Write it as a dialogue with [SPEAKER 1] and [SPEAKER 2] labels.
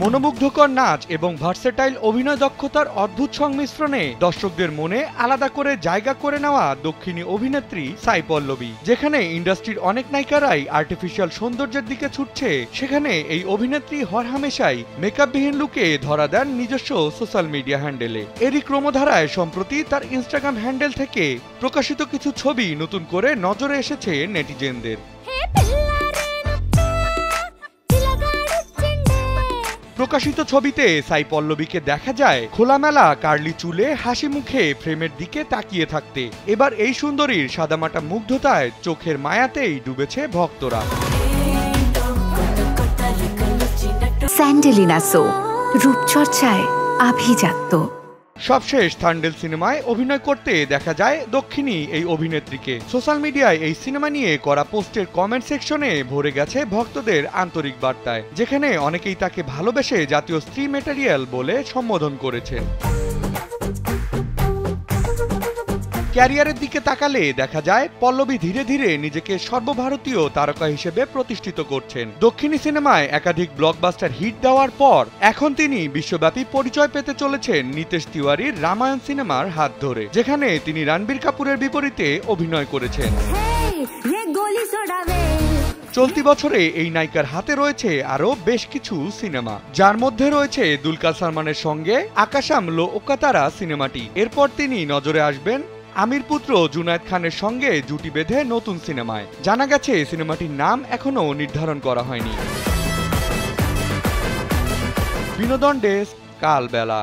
[SPEAKER 1] মনোমুগ্ধকর নাচ এবং ভার্সেটাইল অভিনয় দক্ষতার অদ্ভুত সংমিশ্রণে দর্শকদের মনে আলাদা করে জায়গা করে নেওয়া দক্ষিণী অভিনেত্রী সাই পল্লবী। যেখানে ইন্ডাস্ট্রির অনেক নায়িকারাই আর্টিফিশিয়াল সৌন্দর্যের দিকে ছুটছে, সেখানে এই অভিনেত্রী হরহামেশাই মেকআপবিহীন লুকে ধরা দেন নিজস্ব সোশ্যাল মিডিয়া হ্যান্ডেলে। এরই ক্রমধারায় সম্প্রতি তার ইনস্টাগ্রাম হ্যান্ডেল থেকে প্রকাশিত কিছু ছবি নতুন করে নজরে এসেছে নেটিজেনদের। প্রকাশিত ছবিতে সাই পল্লবীকে দেখা যায় খোলামেলা কার্লি চুলে হাসি মুখে ফ্রেমের দিকে তাকিয়ে থাকতে। এবার এই সুন্দরীর সাদামাটা মুগ্ধতায় চোখের মায়াতেই ডুবেছে ভক্তরা।
[SPEAKER 2] স্যান্ডেলিনা সো, রূপচর্চায় আভিজাত্য।
[SPEAKER 1] সবশেষ থান্ডেল সিনেমায় অভিনয় করতে দেখা যায় দক্ষিণী এই অভিনেত্রীকে। সোশ্যাল মিডিয়ায় এই সিনেমা নিয়ে করা পোস্টের কমেন্ট সেকশনে ভরে গেছে ভক্তদের আন্তরিক বার্তায়, যেখানে অনেকেই তাকে ভালোবেসে জাতীয় স্ত্রী ম্যাটেরিয়াল বলে সম্বোধন করেছেন। ক্যারিয়ারের দিকে তাকালে দেখা যায় পল্লবী ধীরে ধীরে নিজেকে সর্বভারতীয় তারকা হিসেবে প্রতিষ্ঠিত করছেন। দক্ষিণী সিনেমায় একাধিক ব্লকবাস্টার হিট দেওয়ার পর এখন তিনি বিশ্বব্যাপী পরিচয় পেতে চলেছেন নিতেশ তিওয়ারির রামায়ণ সিনেমার হাত ধরে, যেখানে তিনি রণবীর কাপুরের বিপরীতে অভিনয় করেছেন। চলতি বছরে এই নায়িকার হাতে রয়েছে আরো বেশ কিছু সিনেমা, যার মধ্যে রয়েছে দুলকার সালমানের সঙ্গে আকাশাম লো ওকাতারা সিনেমাটি। এরপর তিনি নজরে আসবেন আমির পুত্র জুনায়েদ খানের সঙ্গে জুটি বেঁধে নতুন সিনেমায়। জানা গেছে সিনেমাটির নাম এখনো নির্ধারণ করা হয়নি। বিনোদন ডেস্ক, কালবেলা।